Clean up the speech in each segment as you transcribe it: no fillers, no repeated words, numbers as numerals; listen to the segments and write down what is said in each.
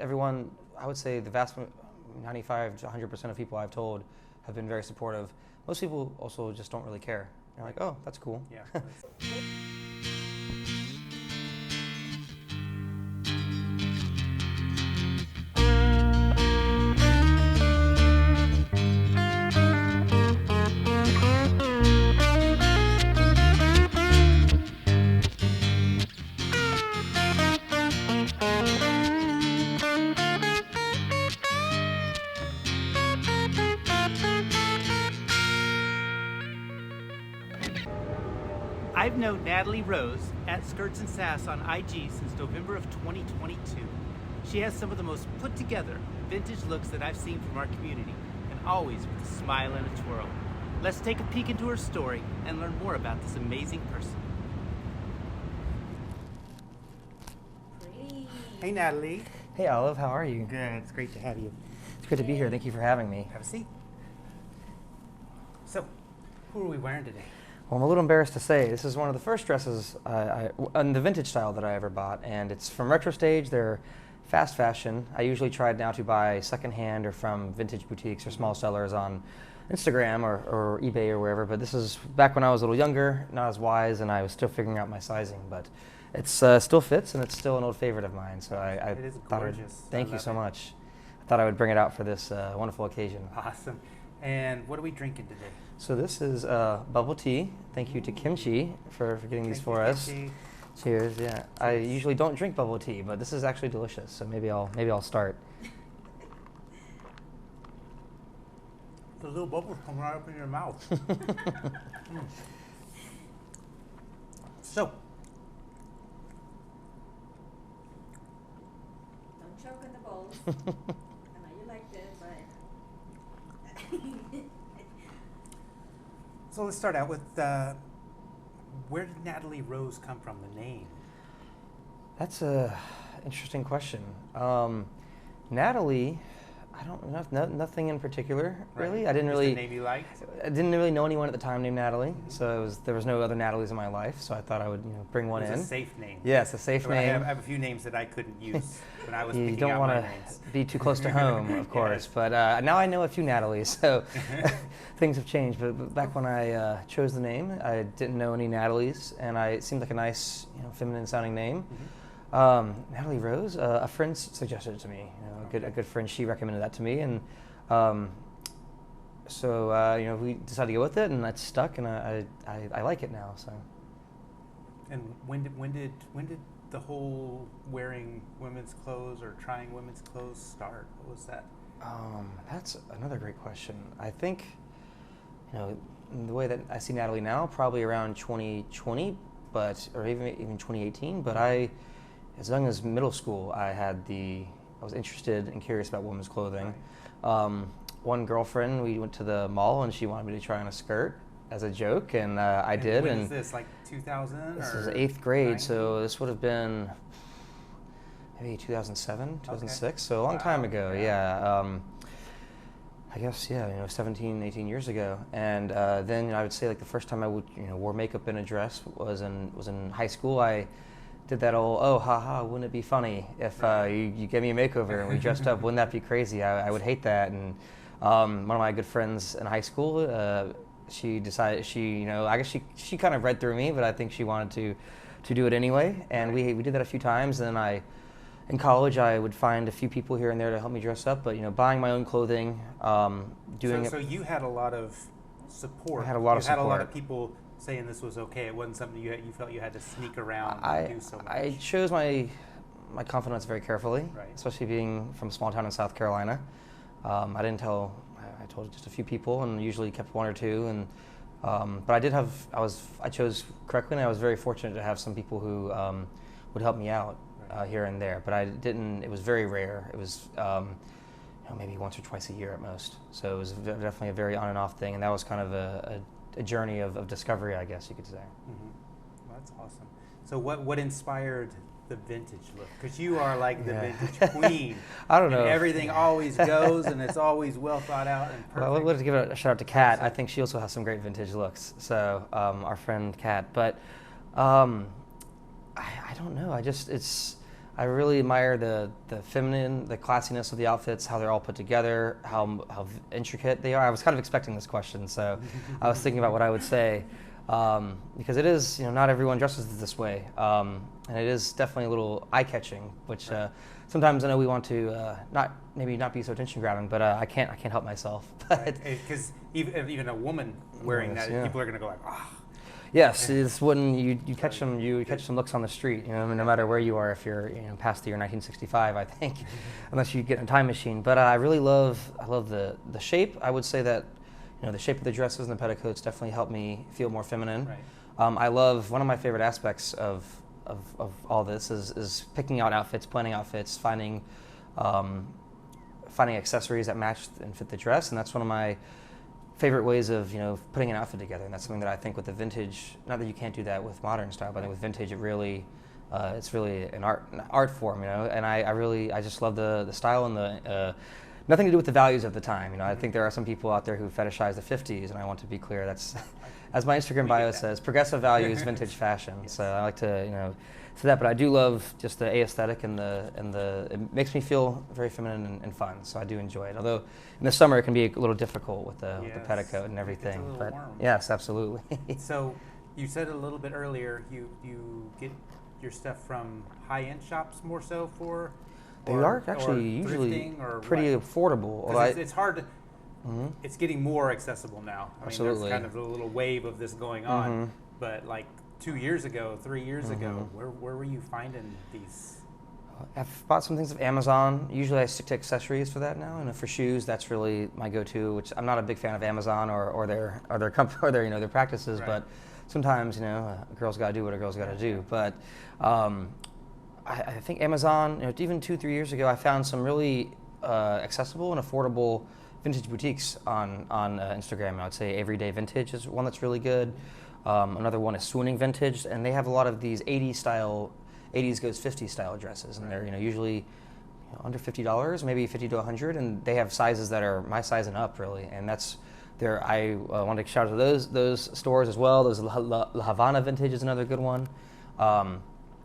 everyone, I would say the vast 95 to 100% of people I've told have been very supportive. Most people also just don't really care. They're like, oh, that's cool. Yeah. I've known Natalie Rose at Skirts and Sass on IG since November of 2022. She has some of the most put together vintage looks that I've seen from our community, and always with a smile and a twirl. Let's take a peek into her story and learn more about this amazing person. Pretty. Hey Natalie. Hey Olive, how are you? Good, it's great to have you. It's good to be here. Thank you for having me. Have a seat. So, who are we wearing today? Well, I'm a little embarrassed to say this is one of the first dresses in the vintage style that I ever bought, and it's from Retro Stage. They're fast fashion. I usually try now to buy secondhand or from vintage boutiques or small sellers on Instagram or eBay or wherever, but this is back when I was a little younger, not as wise, and I was still figuring out my sizing, but it still fits, and it's still an old favorite of mine, so It is gorgeous. Thank you so much. I thought I would bring it out for this wonderful occasion. Awesome. And what are we drinking today? So this is bubble tea. Thank you to Kimchi for getting these for us. Kimchi. Cheers, yeah. I usually don't drink bubble tea, but this is actually delicious, so maybe I'll start. The little bubbles come right up in your mouth. So, Don't choke on the bowls. I know you liked it, but. so let's start out with where did Natalie Rose come from, the name? That's a interesting question. Natalie, I don't know, nothing in particular, really. Right. I didn't Just really. the name you liked? I didn't really know anyone at the time named Natalie, so there was no other Natalies in my life. So I thought I would bring one in. It's a safe name. Yes, a safe So name. I have a few names that I couldn't use when I was You picking don't out want my to names. be too close to home, of course. Yes. But now I know a few Natalies, so things have changed. But back when I chose the name, I didn't know any Natalies, and it seemed like a nice, feminine-sounding name. Natalie Rose, a friend suggested it to me. A good friend, she recommended that to me, and so we decided to go with it, and that's stuck, and I like it now. So. And when did the whole wearing women's clothes or trying women's clothes start? What was that? That's another great question. I think, the way that I see Natalie now, probably around 2020, or even 2018. But as young as middle school, I was interested and curious about women's clothing. Right. One girlfriend, we went to the mall, and she wanted me to try on a skirt as a joke, and I did. When and was this, like 2000? This or was 8th grade, 90? so this would have been maybe 2007, 2006, so a long time ago, yeah. I guess, 17, 18 years ago. And then I would say like the first time I wore makeup in a dress was in high school. I did that old, wouldn't it be funny if you gave me a makeover and we dressed up, wouldn't that be crazy? I would hate that. And one of my good friends in high school, she decided, I guess she kind of read through me, but I think she wanted to do it anyway. And we did that a few times. And then in college, I would find a few people here and there to help me dress up, but buying my own clothing, doing it. So you had a lot of support. I had a lot of support. You had a lot of people saying this was okay. It wasn't something you felt you had to sneak around and do so much. I chose my confidence very carefully, Right. especially being from a small town in South Carolina. I told just a few people, and usually kept one or two. And but I chose correctly, and I was very fortunate to have some people who would help me out here and there. But it was very rare. It was maybe once or twice a year at most. So it was definitely a very on and off thing, and that was kind of a journey of discovery, I guess you could say. Mm-hmm. Well, that's awesome. So what inspired the vintage look? Because you are like the vintage queen. I don't know. Everything always goes, and it's always well thought out and perfect. Well, let's give a shout out to Kat. I think she also has some great vintage looks. So our friend Kat. But I don't know. I I really admire the feminine, the classiness of the outfits, how they're all put together, how intricate they are. I was kind of expecting this question, so I was thinking about what I would say, because it is, not everyone dresses this way, and it is definitely a little eye-catching, which sometimes I know we want to maybe not be so attention-grabbing, but I can't help myself. Because even a woman wearing that, people are going to go like, ah. Yes, it's when you catch some looks on the street, no matter where you are, if you're past the year 1965, I think, unless you get in a time machine. But I really love the shape. I would say that the shape of the dresses and the petticoats definitely help me feel more feminine. Right. I love, one of my favorite aspects of all this is picking out outfits, planning outfits, finding accessories that match and fit the dress, and that's one of my favorite ways of putting an outfit together. And that's something that I think with the vintage, not that you can't do that with modern style, but I think with vintage it's really an art form, and I just love the style and the nothing to do with the values of the time. I think there are some people out there who fetishize the 50s, and I want to be clear, that's as my Instagram bio says, progressive values, vintage fashion. Yes. So I like to say that, but I do love just the aesthetic and it makes me feel very feminine and fun. So I do enjoy it. Although in the summer it can be a little difficult with the petticoat and everything. It's a little warm. Yes, absolutely. So you said a little bit earlier you get your stuff from high-end shops more so for. They are actually usually pretty affordable. It's hard to. Mm-hmm. It's getting more accessible now. Absolutely. There's kind of a little wave of this going on, but like 2 years ago, 3 years ago, where were you finding these? I've bought some things of Amazon. Usually I stick to accessories for that now, and for shoes, that's really my go-to. Which I'm not a big fan of Amazon or their company or their practices, right. But sometimes a girl's got to do what a girl's got to do. But I think Amazon, even 2-3 years ago, I found some really accessible and affordable vintage boutiques on Instagram. And I would say Avyday Vintage is one that's really good. Another one is Swooning Vintage, and they have a lot of these 80s goes 50s style dresses, and they're usually under $50, maybe $50 to $100, and they have sizes that are my size and up really, and that's there. I want to shout out to those stores as well. There's Havana Vintage is another good one.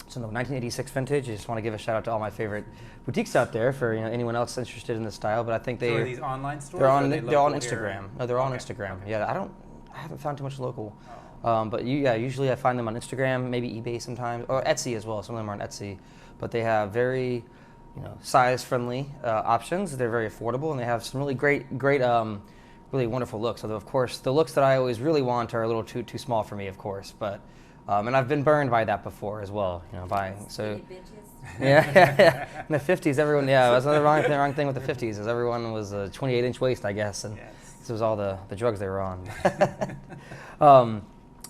So the 1986 Vintage, I just want to give a shout out to all my favorite boutiques out there for anyone else interested in this style. But I think are these online stores? They're on Instagram. No, they're all on Instagram. Okay. Yeah, I haven't found too much local. But usually I find them on Instagram, maybe eBay sometimes, or Etsy as well. Some of them are on Etsy, but they have very, size-friendly options. They're very affordable, and they have some really great, really wonderful looks. Although, of course, the looks that I always really want are a little too small for me, of course. But and I've been burned by that before as well. Buying so. Yeah. In the 50s, everyone. Yeah, that's another wrong thing with the 50s is everyone was a 28-inch waist, I guess, and this was all the drugs they were on.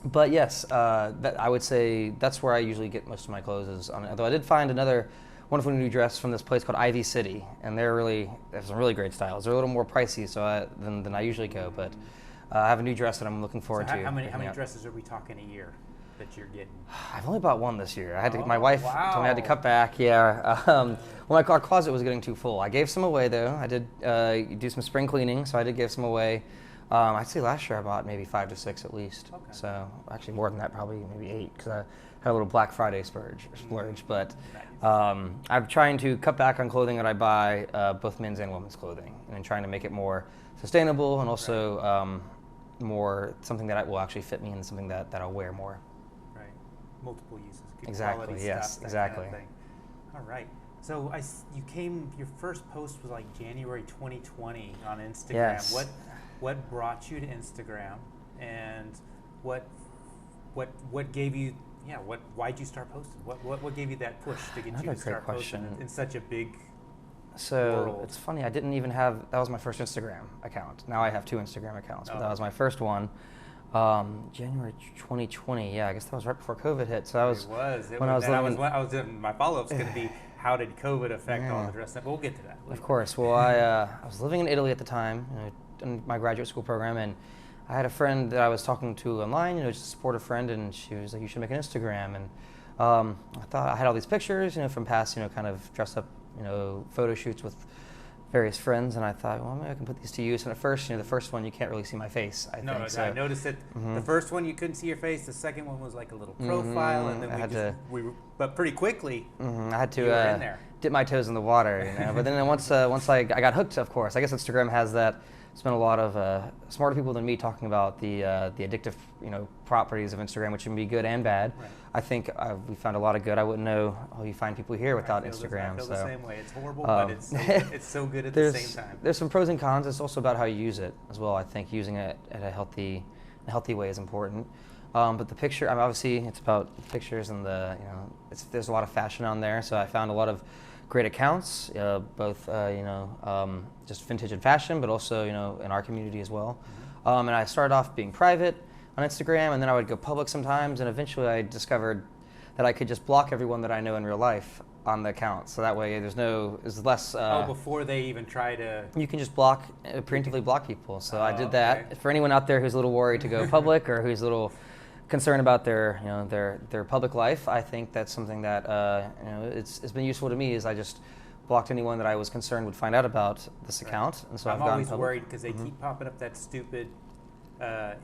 But yes, that I would say that's where I usually get most of my clothes is on. Although I did find another wonderful new dress from this place called Ivy City, and they have some really great styles. They're a little more pricey than I usually go, but I have a new dress that I'm looking forward to. How many dresses are we talking a year that you're getting? I've only bought one this year. My wife told me I had to cut back. Yeah. Well, our closet was getting too full. I gave some away though. I did do some spring cleaning, so I did give some away. I'd say last year I bought maybe 5 to 6 at least. Okay. So actually more than that, probably maybe 8, because I had a little Black Friday splurge. But I'm trying to cut back on clothing that I buy, both men's and women's clothing, and trying to make it more sustainable and also more something that will actually fit me and something that I'll wear more. Right. Multiple uses. Good exactly. Yes. Stuff, exactly. Kind of thing. All right. So your first post was like January 2020 on Instagram. Yes. What brought you to Instagram, and what gave you why'd you start posting? What gave you that push to get you to start posting in such a big world? It's funny, I didn't even have, that was my first Instagram account. Now I have 2 Instagram accounts, but that was my first one. January 2020, yeah, I guess that was right before COVID hit. So my follow-up's going to be, how did COVID affect all the dress stuff? But we'll get to that. Of course. Well, I was living in Italy at the time, in my graduate school program, and I had a friend that I was talking to online, just a supportive friend, and she was like, you should make an Instagram. And I thought I had all these pictures, from past, kind of dress up, photo shoots with various friends, and I thought, well, maybe I can put these to use. And at first, the first one you can't really see my face. I think. So, I noticed it. The first one you couldn't see your face. The second one was like a little profile, and then but pretty quickly, I had you were in there. Dip my toes in the water, But then once I got hooked, of course, I guess Instagram has that. There's been a lot of smarter people than me talking about the addictive, properties of Instagram, which can be good and bad. Right. I think we found a lot of good. I wouldn't know how you find people here without Instagram. I feel the same way. It's horrible, but it's so good at the same time. There's some pros and cons. It's also about how you use it as well. I think using it in a healthy way is important. But the picture, obviously, it's about pictures and there's a lot of fashion on there. So I found a lot of great accounts, both just vintage and fashion, but also in our community as well. And I started off being private on Instagram, and then I would go public sometimes, and eventually I discovered that I could just block everyone that I know in real life on the account. So that way there's less... before they even try to... You can just preemptively block people. So I did that. Okay. For anyone out there who's a little worried to go public or who's a little concerned about their public life, I think that's something that it's been useful to me. Is I just blocked anyone that I was concerned would find out about this account, and so I'm I've always gone worried because they keep popping up that stupid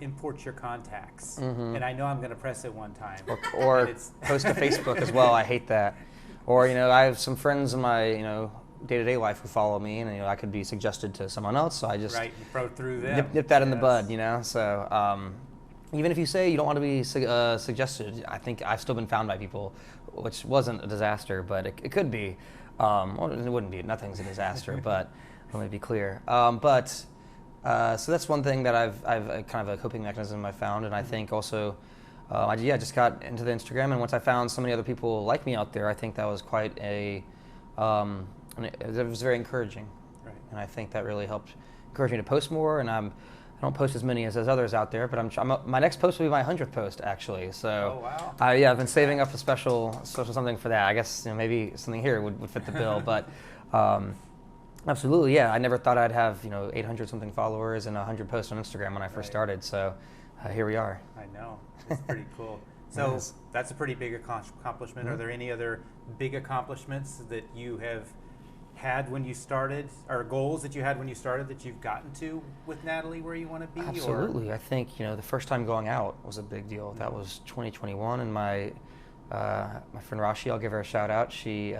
import your contacts, and I know I'm going to press it one time. Or post to Facebook as well. I hate that. Or I have some friends in my day-to-day life who follow me, and I could be suggested to someone else, so I just you throw through them. Nip that in the bud, So even if you say you don't want to be suggested, I think I've still been found by people, which wasn't a disaster, but it could be. Well, it wouldn't be. Nothing's a disaster, but let me be clear. So that's one thing that I've kind of a coping mechanism I found, and I think also, I just got into the Instagram, and once I found so many other people like me out there, I think that was quite it was very encouraging, right. And I think that really helped encourage me to post more. And I don't post as many as others out there, but my next post will be my 100th post actually. So, oh, wow. I've been saving up a special something for that. I guess maybe something here would fit the bill, but. Absolutely, yeah. I never thought I'd have 800 something followers and 100 posts on Instagram when I first started. So here we are. I know, it's pretty cool. So that's a pretty big accomplishment. Are there any other big accomplishments that you have had when you started, or goals that you had when you started that you've gotten to with Natalie where you want to be? Absolutely. I think the first time going out was a big deal. That was 2021, and my friend Rashi, I'll give her a shout out. She.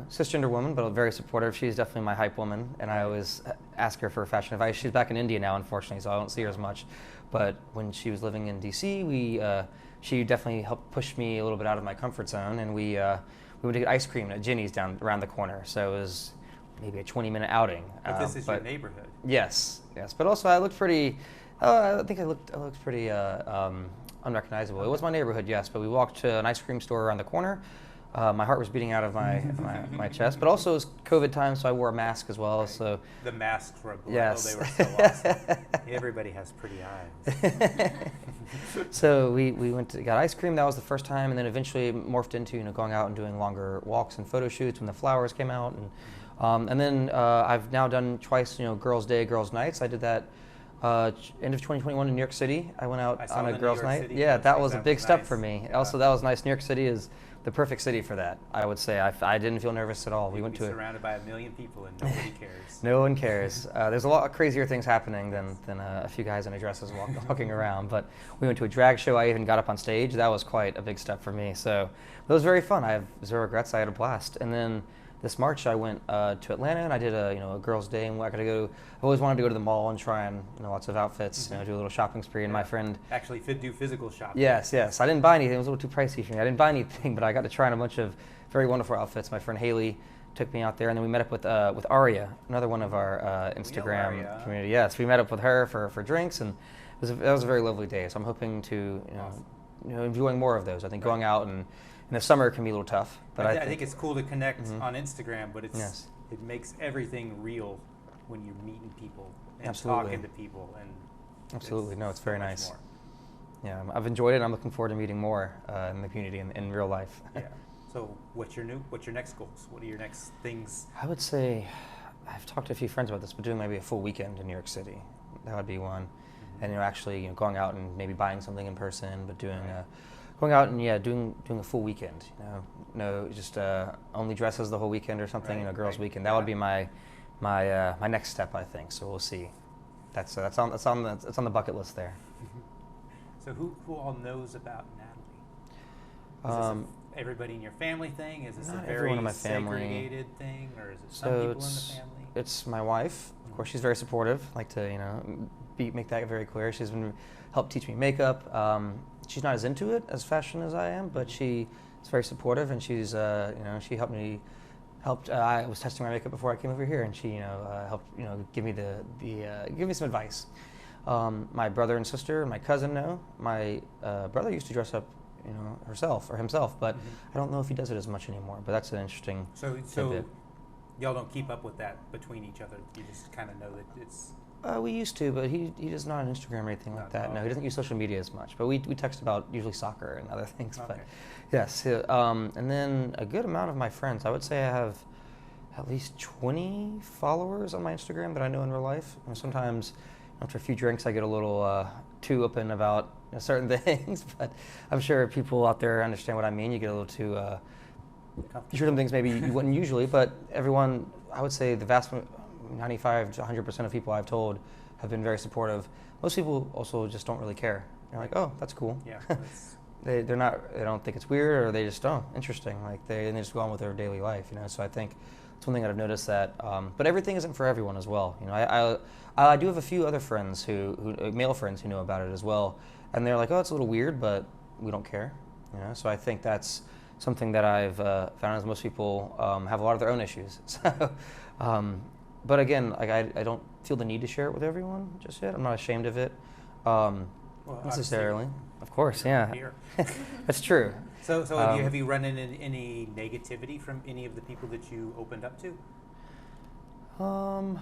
Cisgender woman, but very supportive. She's definitely my hype woman, and I always ask her for fashion advice. She's back in India now, unfortunately, so I don't see her as much. But when she was living in DC, she definitely helped push me a little bit out of my comfort zone, and we went to get ice cream at Ginny's down around the corner. So it was maybe a 20-minute outing. But this is your neighborhood. Yes. But also I looked pretty. I think I looked pretty unrecognizable. It was my neighborhood, yes, but we walked to an ice cream store around the corner. My heart was beating out of my chest, but also it was COVID time, so I wore a mask as well. Right. So the masks were a yes. They were so awesome. Everybody has pretty eyes. So we went to got ice cream. That was the first time, and then eventually morphed into going out and doing longer walks and photo shoots when the flowers came out, and then I've now done twice. Girls' Day, Girls' Nights. I did that. End of 2021 in New York City. I went out on a girls' night. Yeah, that was a big step for me. Also, that was nice. New York City is the perfect city for that. I would say I didn't feel nervous at all. We went to surrounded by 1 million people and nobody cares. No one cares. There's a lot of crazier things happening than a few guys in dresses walking around. But we went to a drag show. I even got up on stage. That was quite a big step for me. So it was very fun. I have zero regrets. I had a blast. And then this March I went to Atlanta and I did a girls' day, and I always wanted to go to the mall and try on lots of outfits, do a little shopping spree. And my friend actually do physical shopping. Yes. I didn't buy anything. It was a little too pricey for me. I didn't buy anything, but I got to try on a bunch of very wonderful outfits. My friend Haley took me out there, and then we met up with Aria, another one of our Instagram community. Yes, we met up with her for drinks, and that was a very lovely day. So I'm hoping to enjoying more of those. I think going out and in the summer can be a little tough, but I think it's cool to connect on Instagram, but it makes everything real when you're meeting people and talking to people. And absolutely, it's very nice. More. Yeah, I've enjoyed it. I'm looking forward to meeting more in the community in real life. Yeah. So what's your next goals? What are your next things? I would say, I've talked to a few friends about this, but doing maybe a full weekend in New York City. That would be one. Mm-hmm. And actually going out and maybe buying something in person, but doing going out and doing a full weekend. Just only dresses the whole weekend or something. Girls' weekend. That would be my my next step, I think. So we'll see. That's on the bucket list there. So who all knows about Natalie? Is this everybody in your family thing? Is this a very in my family. segregated thing, or is it some people in the family? It's my wife. Of course, she's very supportive. Like to make that very clear. She's been helped teach me makeup. She's not as into it as fashion as I am, but she is very supportive, and she's she helped me. I was testing my makeup before I came over here, and she helped give me give me some advice. My brother and sister, my cousin know. My brother used to dress up herself or himself, but I don't know if he does it as much anymore. But that's an interesting tidbit. Y'all don't keep up with that between each other. You just kind of know that it's. We used to, but he does not on Instagram or anything like that. No, he doesn't use social media as much. But we text about usually soccer and other things. Okay. But yes, and then a good amount of my friends. I would say I have at least 20 followers on my Instagram that I know in real life. And sometimes after a few drinks, I get a little too open about certain things. But I'm sure people out there understand what I mean. You get a little too. You share some things maybe you wouldn't usually, but everyone, I would say the vast 95 to 100% of people I've told have been very supportive. Most people also just don't really care. They're like, oh, that's cool. Yeah. They don't think it's weird, or they just interesting. Like they just go on with their daily life, So I think it's one thing that I've noticed that, but everything isn't for everyone as well. I do have a few other friends who male friends who know about it as well, and they're like, oh, it's a little weird, but we don't care. So I think that's something that I've found is most people have a lot of their own issues. So, but again, like I don't feel the need to share it with everyone just yet. I'm not ashamed of it necessarily. Of course, yeah. That's true. So have you run into any negativity from any of the people that you opened up to? No,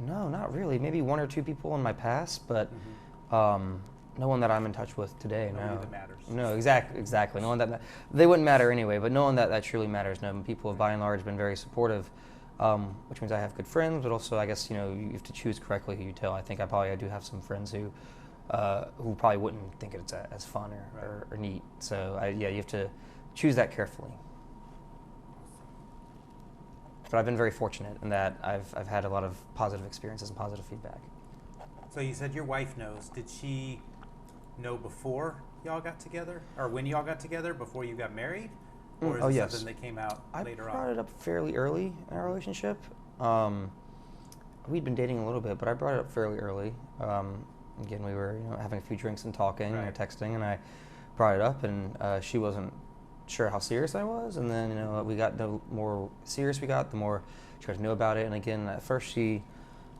not really. Maybe one or two people in my past, but no one that I'm in touch with today. Nobody that matters. No, exactly. No one that they wouldn't matter anyway. But no one that truly matters. No, people have by and large been very supportive, which means I have good friends. But also, I guess you have to choose correctly who you tell. I think I do have some friends who probably wouldn't think it's as fun or neat. So you have to choose that carefully. But I've been very fortunate in that I've had a lot of positive experiences and positive feedback. So you said your wife knows. Did she know before y'all got together, or when y'all got together, before you got married, or is it something that came out later on? I brought it up fairly early in our relationship. We'd been dating a little bit, but I brought it up fairly early. Again, we were having a few drinks and talking or texting, and I brought it up, and she wasn't sure how serious I was. And then we got, the more serious we got, the more she got to know about it. And again, at first she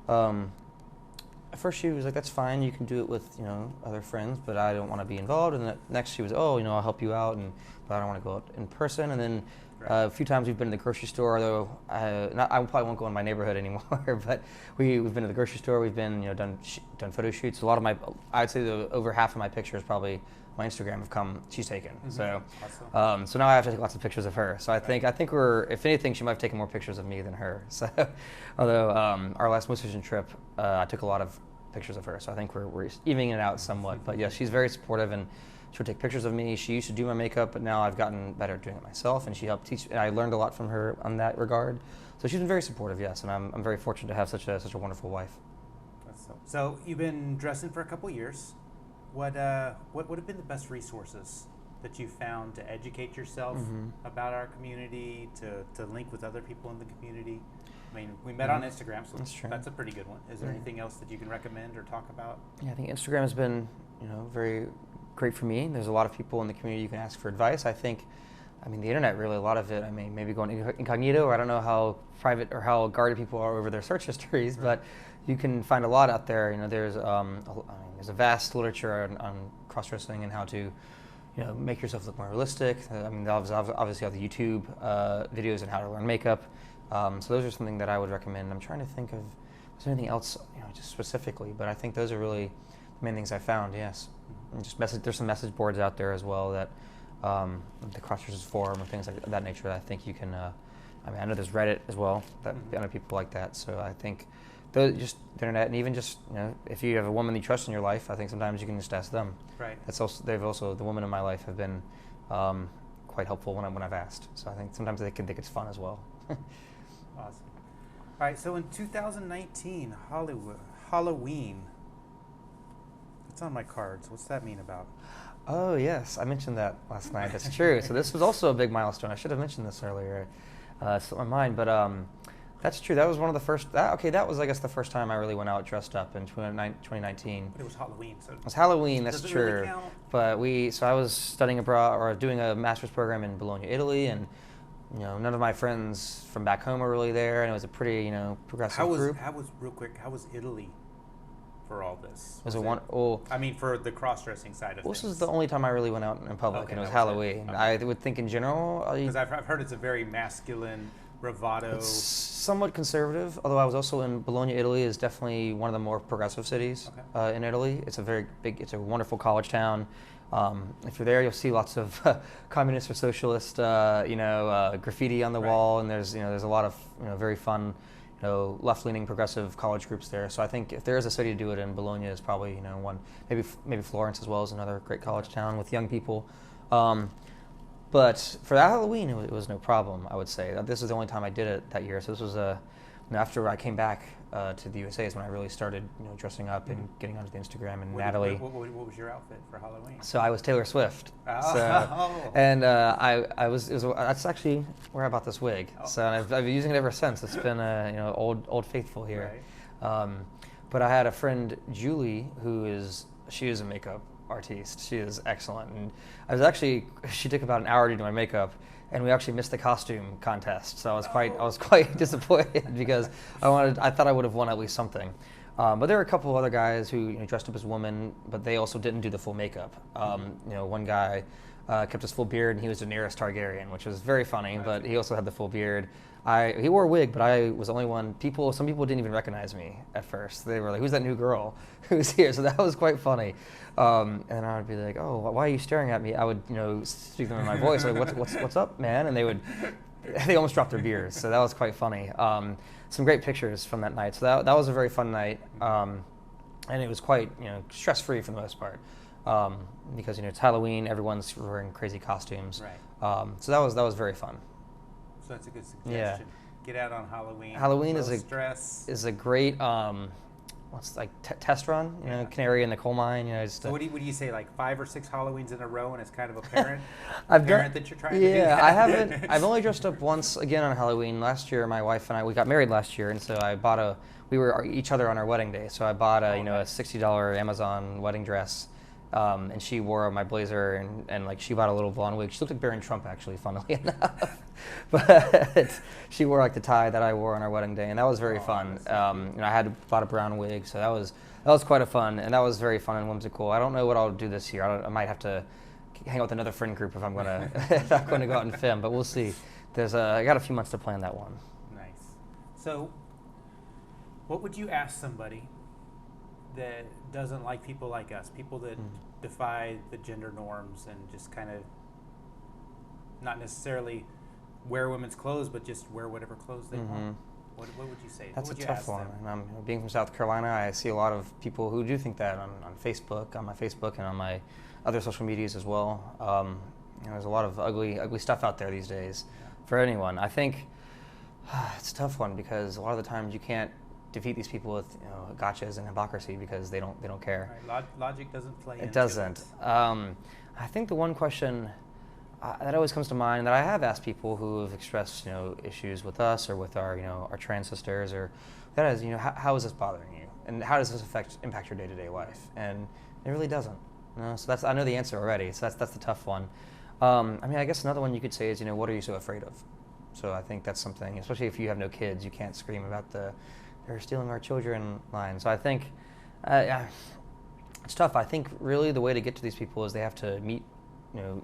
was like, "That's fine, you can do it with other friends, but I don't want to be involved." And next she was, "Oh, I'll help you out, but I don't want to go out in person." And then a few times we've been to the grocery store, though I probably won't go in my neighborhood anymore. But we've been to the grocery store. We've been done photo shoots. A lot of I'd say over half of my pictures probably my Instagram she's taken. So awesome. So now I have to take lots of pictures of her. So I think if anything, she might have taken more pictures of me than her. So although our last musician trip, I took a lot of pictures of her. So I think we're evening it out somewhat. But yeah, she's very supportive, and she'll take pictures of me. She used to do my makeup, but now I've gotten better at doing it myself, and she helped teach. And I learned a lot from her on that regard. So she's been very supportive, yes, and I'm very fortunate to have such a wonderful wife. So you've been dressing for a couple years. What would have been the best resources that you found to educate yourself about our community, to link with other people in the community? I mean, we met on Instagram, so that's a pretty good one. Is there anything else that you can recommend or talk about? Yeah, I think Instagram has been, very great for me. There's a lot of people in the community you can ask for advice. I mean, the internet really, a lot of it, maybe going incognito, or I don't know how private or how guarded people are over their search histories, but you can find a lot out there. There's a vast literature on cross-dressing and how to, make yourself look more realistic. Obviously, have the YouTube videos on how to learn makeup. So those are something that I would recommend. I'm trying to think of, is there anything else, just specifically, but I think those are really the main things I found, yes. And there's some message boards out there as well that, the Crossdressers Forum and things like that nature that I think you can, I know there's Reddit as well, that I know people like that, so I think just the internet, and even just, if you have a woman you trust in your life, I think sometimes you can just ask them. Right. The women in my life have been quite helpful when I've asked, so I think sometimes they think it's fun as well. Awesome. All right, so in 2019, Halloween. It's on my cards. What's that mean about? Oh yes, I mentioned that last night. That's true. So this was also a big milestone. I should have mentioned this earlier. It slipped my mind, but that's true. That was one of the first. That was, I guess, the first time I really went out dressed up in 2019. But it was Halloween, so It was Halloween. That's does it true. really count? But so I was studying abroad or doing a master's program in Bologna, Italy, and none of my friends from back home were really there, and it was a pretty progressive group. How was Italy for all this? I mean, for the cross-dressing side of things. This was the only time I really went out in public, and it was Halloween. Okay. I would think in general, because I've heard it's a very masculine, bravado. It's somewhat conservative, although I was also in Bologna, Italy. Is definitely one of the more progressive cities in Italy. It's it's a wonderful college town. If you're there, you'll see lots of communist or socialist, graffiti on the wall, and there's a lot of very fun, left-leaning progressive college groups there. So I think if there is a city to do it in, Bologna is probably one. Maybe Florence as well is another great college town with young people. But for that Halloween, it was no problem. I would say this is the only time I did it that year. So this was after I came back to the USA is when I really started dressing up and getting onto the Instagram. And Natalie. What was your outfit for Halloween? So I was Taylor Swift. Oh. And that's actually where I bought this wig. Oh. So I've been using it ever since. It's been old faithful here. Right. But I had a friend, Julie, she is a makeup artiste. She is excellent, and she took about an hour to do my makeup, and we actually missed the costume contest. So I was quite disappointed because I thought I would have won at least something. But there were a couple of other guys who dressed up as women, but they also didn't do the full makeup. One guy kept his full beard, and he was Daenerys Targaryen, which was very funny. But he also had the full beard. He wore a wig, but I was the only one. Some people didn't even recognize me at first. They were like, "Who's that new girl who's here?" So that was quite funny. And I would be like, "Oh, why are you staring at me?" I would, speak to them in my voice, like, "What's up, man?" And they almost dropped their beers. So that was quite funny. Some great pictures from that night. So that was a very fun night, and it was quite stress-free for the most part, because it's Halloween. Everyone's wearing crazy costumes. Right. So that was very fun. So that's a good suggestion. Yeah. Get out on Halloween. Halloween is a great test run. Canary in the coal mine. So what do you say? Like 5 or 6 Halloweens in a row, and it's kind of apparent. That you're trying to do. Yeah, I haven't. I've only dressed up once again on Halloween. Last year, my wife and we got married last year, and so I bought we were each other on our wedding day. So I bought a $60 Amazon wedding dress. And she wore my blazer, and she bought a little blonde wig. She looked like Barron Trump, actually, funnily enough. But she wore the tie that I wore on our wedding day, and that was very fun. I bought a brown wig, so that was quite a fun, and that was very fun and whimsical. I don't know what I'll do this year. I might have to hang out with another friend group if I'm going to go out and film, but we'll see. I got a few months to plan that one. Nice. So, what would you ask somebody that doesn't like people like us, people that defy the gender norms and just kind of not necessarily wear women's clothes, but just wear whatever clothes they want? What would you say? That's what would a you tough ask one. them? And being from South Carolina, I see a lot of people who do think that on Facebook, on my Facebook, and on my other social medias as well. There's a lot of ugly stuff out there these days for anyone. I think it's a tough one because a lot of the times you can't defeat these people with gotchas and hypocrisy because they don't care. Right. Logic doesn't play. It doesn't. I think the one question that always comes to mind that I have asked people who have expressed issues with us or with our our trans sisters, or that is how is this bothering you, and how does this impact your day-to-day life? And it really doesn't. So I know the answer already. So that's the tough one. I guess another one you could say is what are you so afraid of? So I think that's something, especially if you have no kids, you can't scream about they're stealing our children line. So I think it's tough. I think really the way to get to these people is they have to meet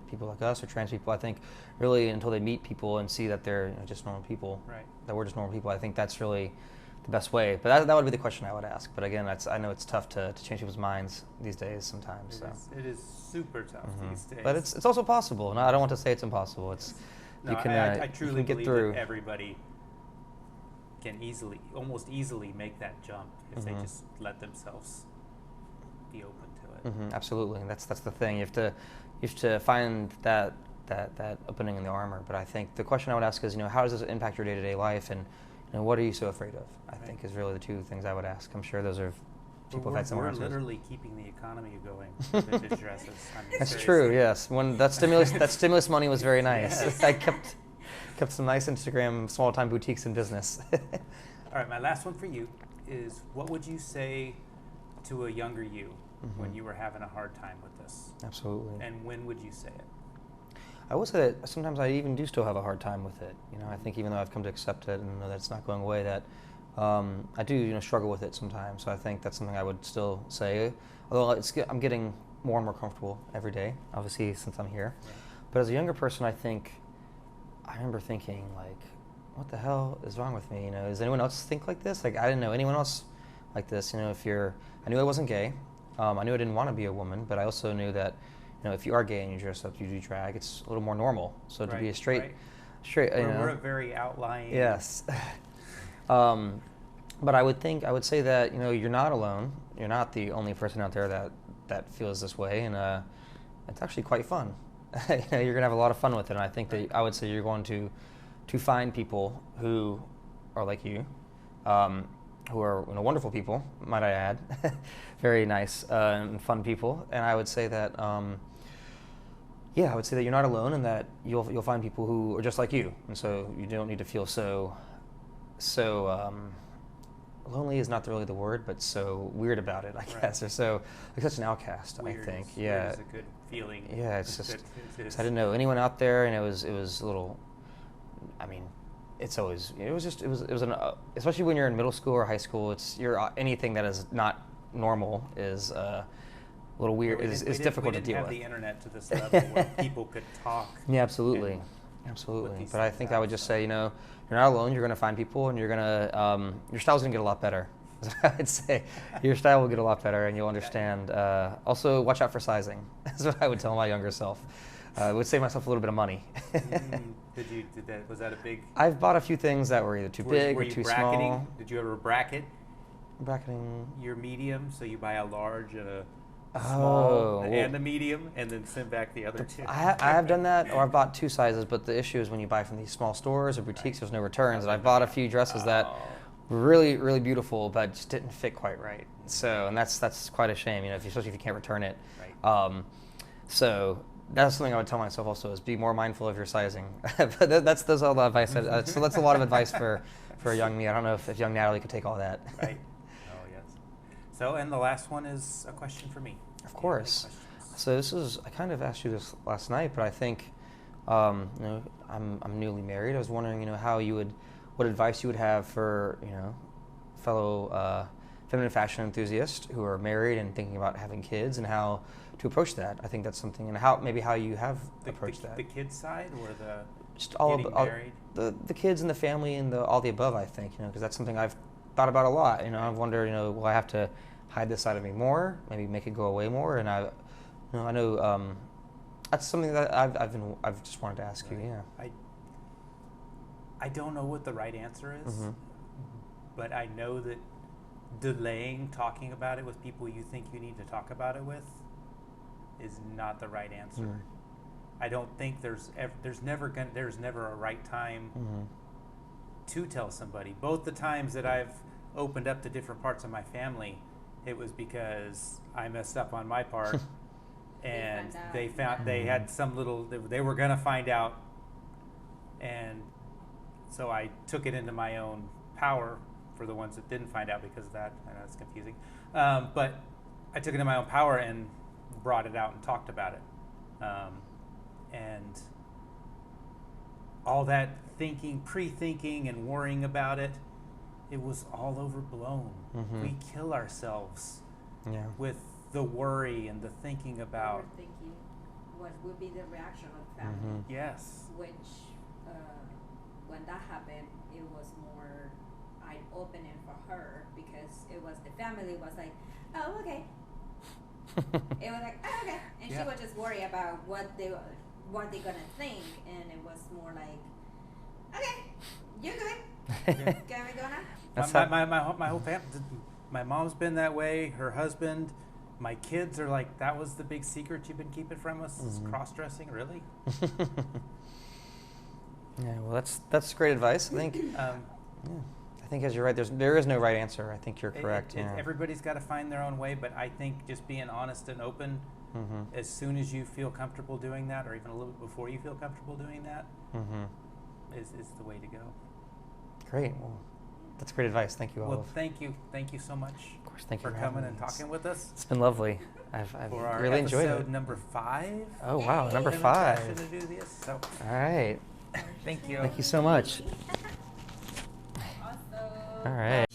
people like us or trans people. I think really until they meet people and see that they're just normal people, right, that we're just normal people, I think that's really the best way. But that would be the question I would ask. But again, I know it's tough to change people's minds these days sometimes. It is super tough these days. But it's also possible. No, I don't want to say it's impossible. I truly get believe through. that everybody can almost easily make that jump if they just let themselves be open to it. Absolutely, and that's the thing. You have to find that opening in the armor. But I think the question I would ask is, how does this impact your day-to-day life? And know, what are you so afraid of? I think is really the two things I would ask. I'm sure those are people have had similar We're answers. literally keeping the economy going with vintage dresses. I mean, That's seriously. true. Yes, when that stimulus money was very nice. Yes. I kept some nice Instagram small time boutiques in business. All right, my last one for you is, what would you say to a younger you when you were having a hard time with this? Absolutely. And when would you say it? I will say that sometimes I even do still have a hard time with it. You know, I think even though I've come to accept it and know that it's not going away, that I do, you know, struggle with it sometimes. So I think that's something I would still say. Although I'm getting more and more comfortable every day, obviously, since I'm here. Right. But as a younger person, I remember thinking, like, what the hell is wrong with me? You know, does anyone else think like this? Like, I didn't know anyone else like this. You know, I knew I wasn't gay. I knew I didn't want to be a woman, but I also knew that, you know, if you are gay and you dress up, you do drag, it's a little more normal. So to be a straight, you know. We're a very outlying. Yes. But I would say that, you know, you're not alone. You're not the only person out there that feels this way, and it's actually quite fun. You know, you're gonna have a lot of fun with it, and I think that I would say you're going to find people who are like you, who are, you know, wonderful people, might I add, very nice and fun people, and I would say that. I would say that you're not alone, and that you'll find people who are just like you, and so you don't need to feel so lonely is not really the word, but so weird about it, I guess, or so like such an outcast. Weird I think, weird is a good feeling. Yeah, it's just It is. I didn't know anyone out there, and it was a little. I mean, it was an especially when you're in middle school or high school. Anything that is not normal is a little weird. Is difficult to deal with. We didn't have the internet to this level where people could talk. Yeah, absolutely. But I think I would just say, you know, you're not alone. You're going to find people, and you're going to your style's going to get a lot better. That's what I'd say. Your style will get a lot better, and you'll understand. Also, watch out for sizing. That's what I would tell my younger self. I would save myself a little bit of money. Was that a big? I've bought a few things that were either too big or too small. Did you ever bracket Bracketing. your medium, so you buy a large and a small and a medium, and then send back the other two? I have done that, or I've bought two sizes, but the issue is when you buy from these small stores or boutiques, there's no returns. And I've bought a few dresses that were really, really beautiful, but just didn't fit quite right. So, and that's quite a shame, you know, especially if you can't return it. Right. So that's something I would tell myself also, is be more mindful of your sizing. But that's all the advice. So that's a lot of advice for a young me. I don't know if young Natalie could take all that. Right. Oh, yes. So, and the last one is a question for me. Of course. So I kind of asked you this last night, but I think, you know, I'm newly married. I was wondering, you know, what advice you would have for, you know, fellow feminine fashion enthusiasts who are married and thinking about having kids, and how to approach that. I think that's something, and how you have approached that. The kids side, or the just getting married? The kids and the family and all the above, I think, you know, because that's something I've thought about a lot. You know, I've wondered, you know, will I have to hide this side of me more, maybe make it go away more? And I know that's something that I've just wanted to ask you. Yeah. I don't know what the right answer is, but I know that delaying talking about it with people you think you need to talk about it with is not the right answer. I don't think there's never a right time to tell somebody. Both the times that I've opened up to different parts of my family, it was because I messed up on my part, and they had some little, they were gonna find out, and so I took it into my own power for the ones that didn't find out because of that. I know it's confusing, but I took it into my own power and brought it out and talked about it, and all that pre-thinking and worrying about it, it was all overblown. We kill ourselves with the worry and the thinking about. Thinking what would be the reaction of the family. Yes. Which, when that happened, it was more eye-opening for her, because it was the family was like, oh, okay. It was like, oh, okay, and she was just worried about what they're gonna think, and it was more like, okay, you're good. Can we go now? My whole family, my mom's been that way. Her husband, my kids are like, that was the big secret you've been keeping from us, is cross-dressing, really? Yeah, well, that's great advice. I think. think as you're right, there is no right answer. I think you're correct. Yeah. Everybody's got to find their own way, but I think just being honest and open, as soon as you feel comfortable doing that, or even a little bit before you feel comfortable doing that, is the way to go. Great. Well, that's great advice. Thank you all. Well, thank you so much. Of course, thank you for coming and talking with us. It's been lovely. I've really enjoyed it. For our episode number 5. Oh wow, number 5. To do this, so. All right. Thank you. Thank you so much. Awesome. All right.